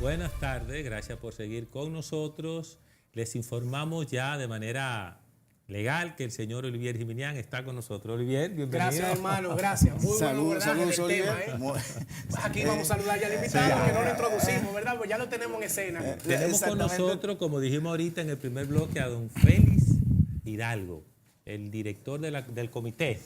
Buenas tardes, gracias por seguir con nosotros. Les informamos ya de manera legal que el señor Olivier Giminián está con nosotros. Olivier, bienvenido. Gracias, hermano, gracias. Muy Saludos, Olivier. Aquí vamos a saludar ya al invitado, que no lo introducimos, ¿verdad? Pues ya lo tenemos en escena. Tenemos con nosotros, como dijimos ahorita en el primer bloque, a don Félix Hidalgo, el director del Comité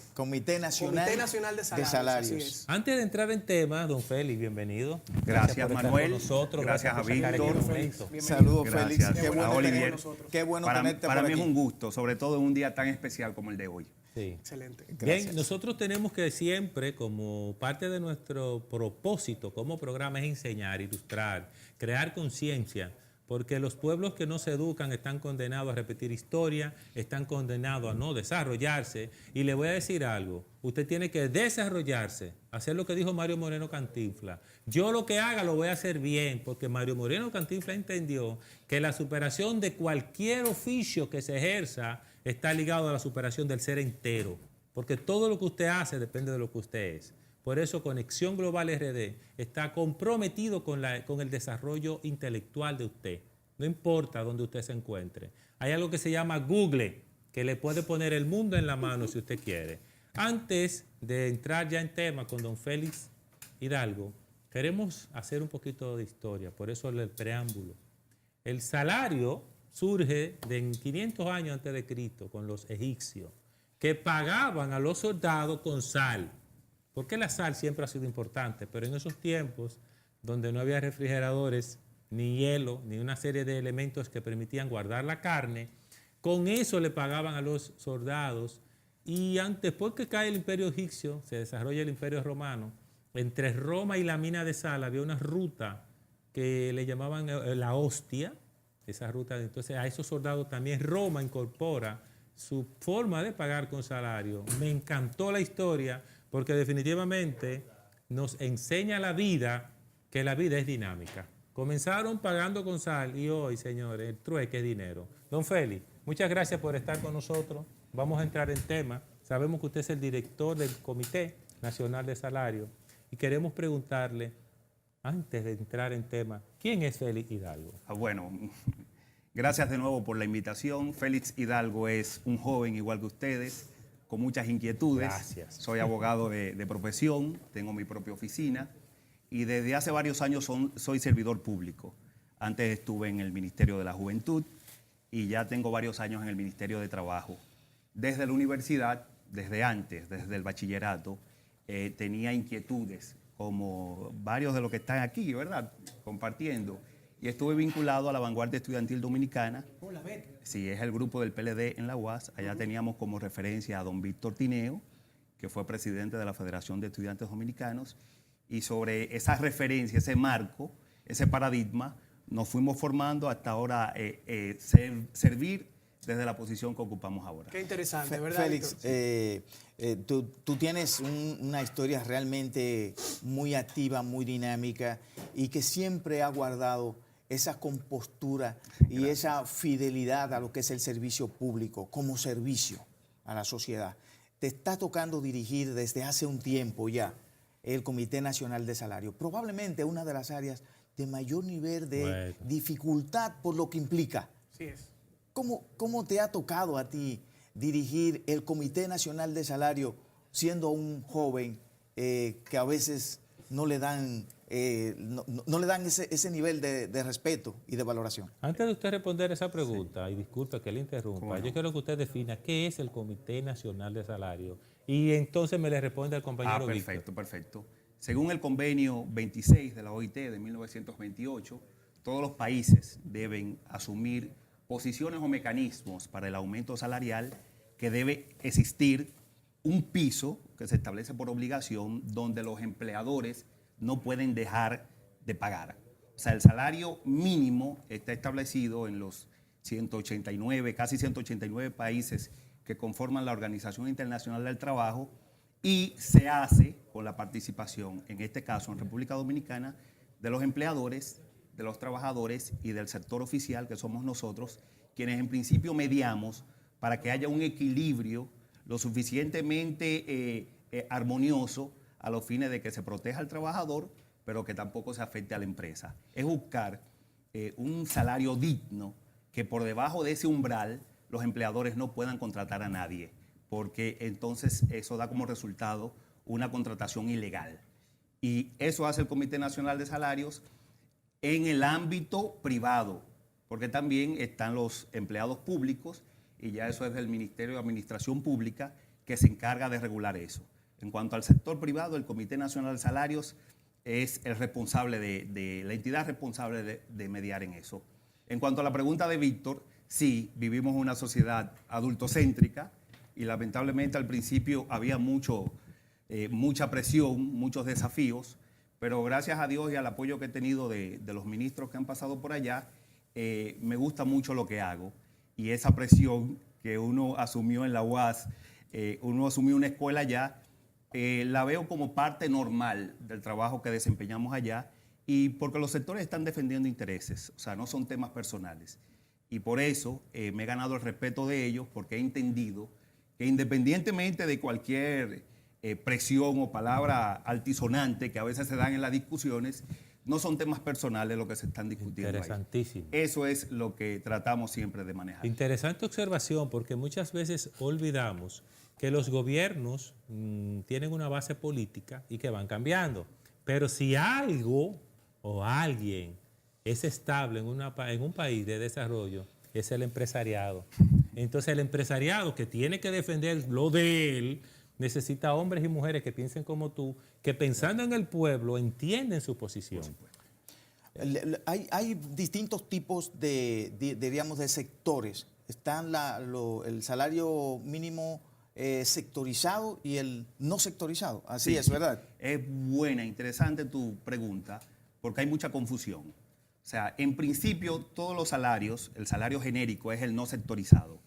Nacional de Salarios. Antes de entrar en temas, don Félix, bienvenido. Gracias, por Manuel. Estar con nosotros. Gracias a por sacar este Víctor. momento. Saludos, Félix. Gracias. Qué bueno Olivier. tenerte con nosotros. Qué bueno tenerte Para por mí aquí. es un gusto, sobre todo en un día tan especial como el de hoy. Sí. Excelente. Bien, Gracias. nosotros tenemos que siempre, como parte de nuestro propósito como programa, es enseñar, ilustrar, crear conciencia, porque los pueblos que no se educan están condenados a repetir historia, están condenados a no desarrollarse. Y le voy a decir algo, usted tiene que desarrollarse, hacer lo que dijo Mario Moreno Cantinflas. Yo lo que haga lo voy a hacer bien, porque Mario Moreno Cantinflas entendió que la superación de cualquier oficio que se ejerza está ligado a la superación del ser entero, porque todo lo que usted hace depende de lo que usted es. Por eso Conexión Global RD está comprometido con el desarrollo intelectual de usted. No importa dónde usted se encuentre. Hay algo que se llama Google, que le puede poner el mundo en la mano si usted quiere. Antes de entrar ya en tema con don Félix Hidalgo, queremos hacer un poquito de historia, por eso el preámbulo. El salario surge de 500 años antes de Cristo con los egipcios, que pagaban a los soldados con sal. Porque la sal siempre ha sido importante, pero en esos tiempos donde no había refrigeradores, ni hielo, ni una serie de elementos que permitían guardar la carne, con eso le pagaban a los soldados. Y después que cae el imperio egipcio, se desarrolla el imperio romano, entre Roma y la mina de sal había una ruta que le llamaban la hostia, esa ruta. Entonces a esos soldados también Roma incorpora su forma de pagar con salario. Me encantó la historia, porque definitivamente nos enseña la vida, que la vida es dinámica. Comenzaron pagando con sal y hoy, señores, el trueque es dinero. Don Félix, muchas gracias por estar con nosotros. Vamos a entrar en tema. Sabemos que usted es el director del Comité Nacional de Salarios y queremos preguntarle, antes de entrar en tema, ¿quién es Félix Hidalgo? Bueno, gracias de nuevo por la invitación. Félix Hidalgo es un joven igual que ustedes, con muchas inquietudes. Gracias. Soy abogado de profesión, tengo mi propia oficina y desde hace varios años soy servidor público. Antes estuve en el Ministerio de la Juventud y ya tengo varios años en el Ministerio de Trabajo. Desde la universidad, desde antes, desde el bachillerato, tenía inquietudes, como varios de los que están aquí, ¿verdad? Compartiendo. Y estuve vinculado a la Vanguardia Estudiantil Dominicana. Sí, es el grupo del PLD en la UAS. Allá teníamos como referencia a don Víctor Tineo, que fue presidente de la Federación de Estudiantes Dominicanos. Y sobre esa referencia, ese marco, ese paradigma, nos fuimos formando hasta ahora servir desde la posición que ocupamos ahora. Qué interesante, ¿verdad, Félix, tú tienes una historia realmente muy activa, muy dinámica y que siempre ha guardado esa compostura y esa fidelidad a lo que es el servicio público como servicio a la sociedad. Te está tocando dirigir desde hace un tiempo ya el Comité Nacional de Salarios, probablemente una de las áreas de mayor nivel de dificultad por lo que implica. Así es. ¿Cómo te ha tocado a ti dirigir el Comité Nacional de Salarios siendo un joven que a veces no le dan ese nivel de respeto y de valoración? Antes de usted responder esa pregunta, y disculpe que le interrumpa, yo quiero que usted defina qué es el Comité Nacional de Salarios y entonces me le responde al compañero perfecto, Víctor. perfecto. Según el convenio 26 de la OIT de 1928, todos los países deben asumir posiciones o mecanismos para el aumento salarial, que debe existir un piso que se establece por obligación donde los empleadores no pueden dejar de pagar. O sea, el salario mínimo está establecido en los 189, casi 189 países que conforman la Organización Internacional del Trabajo y se hace con la participación, en este caso en República Dominicana, de los empleadores, de los trabajadores y del sector oficial, que somos nosotros, quienes en principio mediamos para que haya un equilibrio lo suficientemente armonioso a los fines de que se proteja al trabajador, pero que tampoco se afecte a la empresa. Es buscar un salario digno, que por debajo de ese umbral los empleadores no puedan contratar a nadie, porque entonces eso da como resultado una contratación ilegal. Y eso hace el Comité Nacional de Salarios en el ámbito privado, porque también están los empleados públicos, y ya eso es del Ministerio de Administración Pública, que se encarga de regular eso. En cuanto al sector privado, el Comité Nacional de Salarios es el responsable de la entidad responsable de mediar en eso. En cuanto a la pregunta de Víctor, sí, vivimos una sociedad adultocéntrica y lamentablemente al principio había mucha presión, muchos desafíos, pero gracias a Dios y al apoyo que he tenido de los ministros que han pasado por allá, me gusta mucho lo que hago, y esa presión que uno asumió en la UAS, uno asumió una escuela allá, la veo como parte normal del trabajo que desempeñamos allá, y porque los sectores están defendiendo intereses, o sea, no son temas personales. Y por eso me he ganado el respeto de ellos, porque he entendido que independientemente de cualquier presión o palabra altisonante que a veces se dan en las discusiones, no son temas personales lo que se están discutiendo. Interesantísimo. Ahí. Eso es lo que tratamos siempre de manejar. Interesante observación, porque muchas veces olvidamos que los gobiernos tienen una base política y que van cambiando. Pero si algo o alguien es estable en un país de desarrollo, es el empresariado. Entonces el empresariado, que tiene que defender lo de él, necesita hombres y mujeres que piensen como tú, que pensando en el pueblo entienden su posición. Hay distintos tipos diríamos, de sectores. Están el salario mínimo sectorizado y el no sectorizado. Así sí, es, ¿verdad? Es buena, interesante tu pregunta, porque hay mucha confusión. O sea, en principio todos los salarios, el salario genérico es el no sectorizado.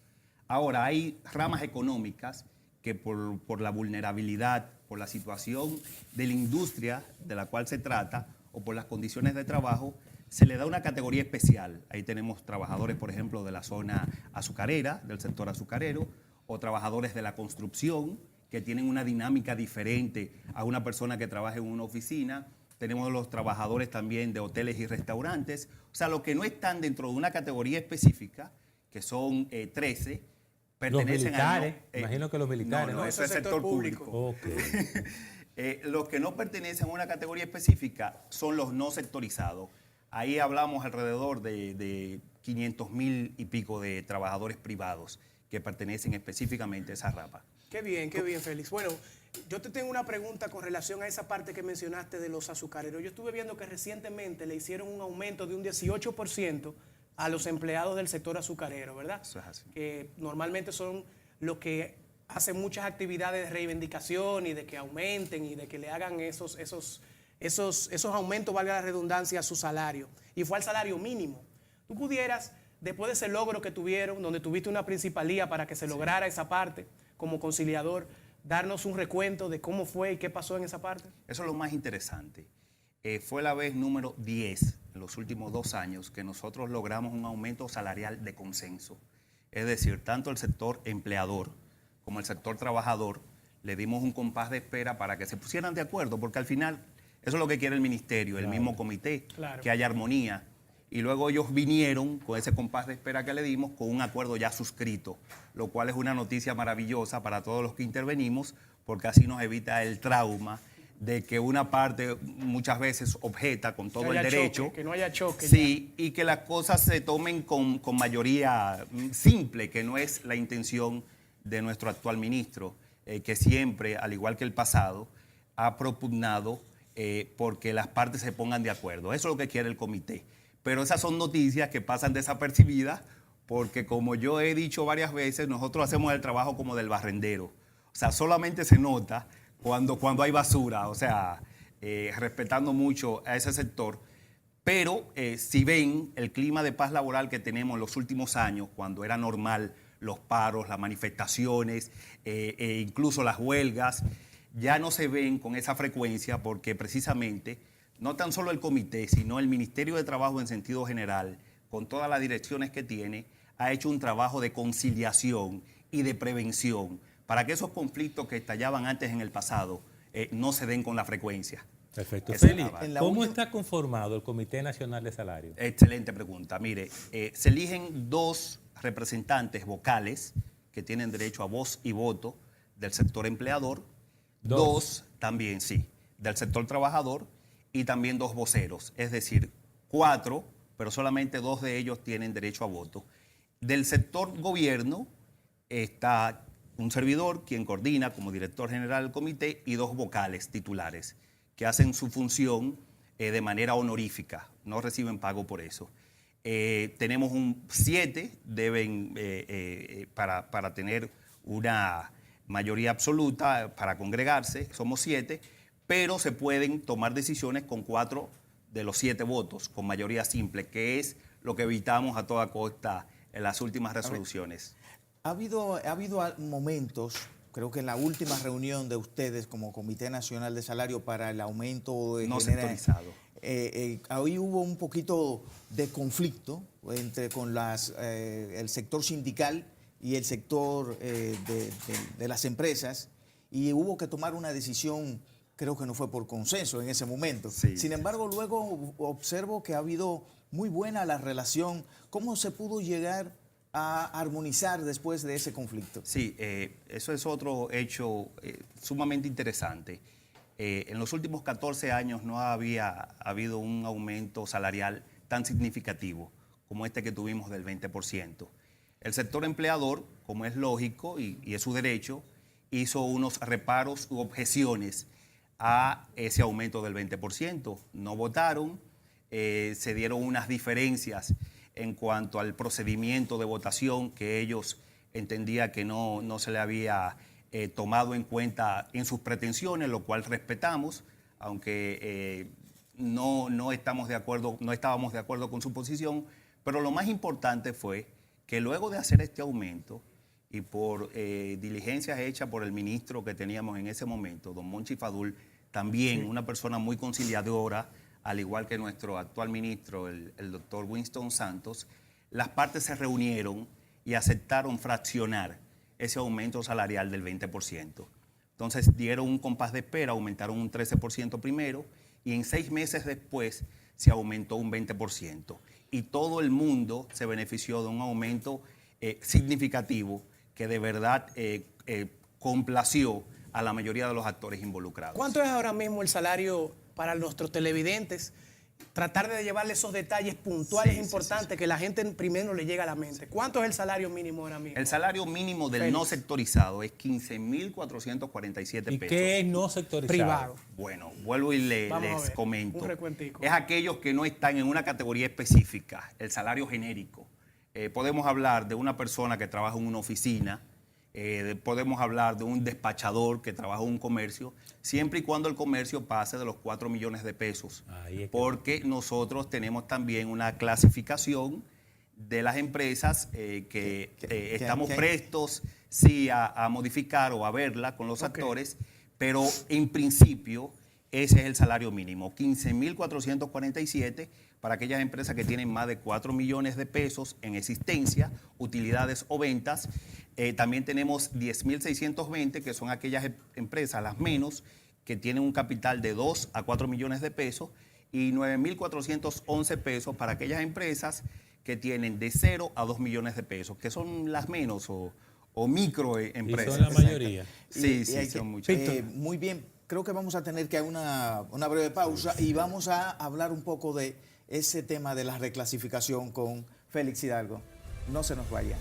Ahora hay ramas económicas que por la vulnerabilidad, por la situación de la industria de la cual se trata o por las condiciones de trabajo, se le da una categoría especial. Ahí tenemos trabajadores, por ejemplo, de la zona azucarera, del sector azucarero, o trabajadores de la construcción, que tienen una dinámica diferente a una persona que trabaja en una oficina. Tenemos los trabajadores también de hoteles y restaurantes. O sea, los que no están dentro de una categoría específica, que son 13, pertenecen los militares, imagino que los militares. No, eso es sector público. Okay. Los que no pertenecen a una categoría específica son los no sectorizados. Ahí hablamos alrededor de 500,000 y pico de trabajadores privados que pertenecen específicamente a esa rama. Qué bien, Félix. Bueno, yo te tengo una pregunta con relación a esa parte que mencionaste de los azucareros. Yo estuve viendo que recientemente le hicieron un aumento de un 18% a los empleados del sector azucarero, ¿verdad? Eso es así. Que normalmente son los que hacen muchas actividades de reivindicación y de que aumenten y de que le hagan esos aumentos, valga la redundancia, a su salario. Y fue al salario mínimo. Tú pudieras, después de ese logro que tuvieron, donde tuviste una principalía para que se lograra esa parte, como conciliador, darnos un recuento de cómo fue y qué pasó en esa parte. Eso es lo más interesante. Fue la vez número 10 en los últimos 2 años que nosotros logramos un aumento salarial de consenso. Es decir, tanto el sector empleador como el sector trabajador le dimos un compás de espera para que se pusieran de acuerdo, porque al final eso es lo que quiere el ministerio, el mismo comité, que haya armonía. Y luego ellos vinieron con ese compás de espera que le dimos con un acuerdo ya suscrito, lo cual es una noticia maravillosa para todos los que intervenimos, porque así nos evita el trauma de que una parte muchas veces objeta con todo el derecho. Choque, que no haya choque. Sí, ya. Y que las cosas se tomen con mayoría simple, que no es la intención de nuestro actual ministro, que siempre, al igual que el pasado, ha propugnado porque las partes se pongan de acuerdo. Eso es lo que quiere el comité. Pero esas son noticias que pasan desapercibidas porque, como yo he dicho varias veces, nosotros hacemos el trabajo como del barrendero. O sea, solamente se nota cuando hay basura, o sea, respetando mucho a ese sector. Pero si ven el clima de paz laboral que tenemos en los últimos años, cuando era normal los paros, las manifestaciones, incluso las huelgas, ya no se ven con esa frecuencia porque precisamente no tan solo el comité, sino el Ministerio de Trabajo en sentido general, con todas las direcciones que tiene, ha hecho un trabajo de conciliación y de prevención para que esos conflictos que estallaban antes en el pasado no se den con la frecuencia. Perfecto. Esa es Félix, la base. en la ¿cómo última- está conformado el Comité Nacional de Salario? Excelente pregunta. Mire, se eligen 2 representantes vocales que tienen derecho a voz y voto del sector empleador, 2 también, sí, del sector trabajador y también 2 voceros, es decir, 4, pero solamente 2 de ellos tienen derecho a voto. Del sector gobierno está un servidor, quien coordina como director general del comité, y 2 vocales titulares, que hacen su función de manera honorífica, no reciben pago por eso. Tenemos 7, deben, para tener una mayoría absoluta, para congregarse, somos 7, pero se pueden tomar decisiones con 4 de los 7 votos, con mayoría simple, que es lo que evitamos a toda costa en las últimas resoluciones. Ha habido momentos, creo que en la última reunión de ustedes como Comité Nacional de Salario para el aumento de No sectorizado. ahí hubo un poquito de conflicto con el sector sindical y el sector de las empresas, y hubo que tomar una decisión, creo que no fue por consenso en ese momento. Sí. Sin embargo, luego observo que ha habido muy buena la relación. ¿Cómo se pudo llegar a armonizar después de ese conflicto? Sí, eso es otro hecho sumamente interesante. En los últimos 14 años no había habido un aumento salarial tan significativo como este que tuvimos del 20%. El sector empleador, como es lógico y es su derecho, hizo unos reparos u objeciones a ese aumento del 20%. No votaron, se dieron unas diferencias en cuanto al procedimiento de votación que ellos entendían que no se le había tomado en cuenta en sus pretensiones, lo cual respetamos, aunque no estábamos de acuerdo con su posición. Pero lo más importante fue que luego de hacer este aumento y por diligencias hechas por el ministro que teníamos en ese momento, don Monchi Fadul, también una persona muy conciliadora, al igual que nuestro actual ministro, el doctor Winston Santos, las partes se reunieron y aceptaron fraccionar ese aumento salarial del 20%. Entonces dieron un compás de espera, aumentaron un 13% primero y en 6 meses después se aumentó un 20%. Y todo el mundo se benefició de un aumento significativo que de verdad complació a la mayoría de los actores involucrados. ¿Cuánto es ahora mismo el salario para nuestros televidentes? Tratar de llevarle esos detalles puntuales importantes que la gente primero le llega a la mente. ¿Cuánto es el salario mínimo ahora mismo? El salario mínimo del Félix. no sectorizado es 15.447 ¿Y pesos. qué es no sectorizado? Privado. Bueno, vuelvo y Vamos a les ver, comento. un recuentico. Es aquellos que no están en una categoría específica, el salario genérico. Podemos hablar de una persona que trabaja en una oficina, podemos hablar de un despachador que trabaja en un comercio, siempre y cuando el comercio pase de los 4 millones de pesos. Ahí es que- Porque nosotros tenemos también una clasificación de las empresas que estamos prestos sí a modificar o a verla con los actores, pero en principio ese es el salario mínimo, 15.447 para aquellas empresas que tienen más de 4 millones de pesos en existencia, utilidades o ventas. También tenemos 10.620, que son aquellas empresas, las menos, que tienen un capital de 2 a 4 millones de pesos, y 9.411 pesos para aquellas empresas que tienen de 0 a 2 millones de pesos, que son las menos o microempresas. Y son la mayoría. Sí, Y sí, hay que- son muchas. muy bien, creo que vamos a tener que una breve pausa y vamos a hablar un poco de ese tema de la reclasificación con Félix Hidalgo. No se nos vayan.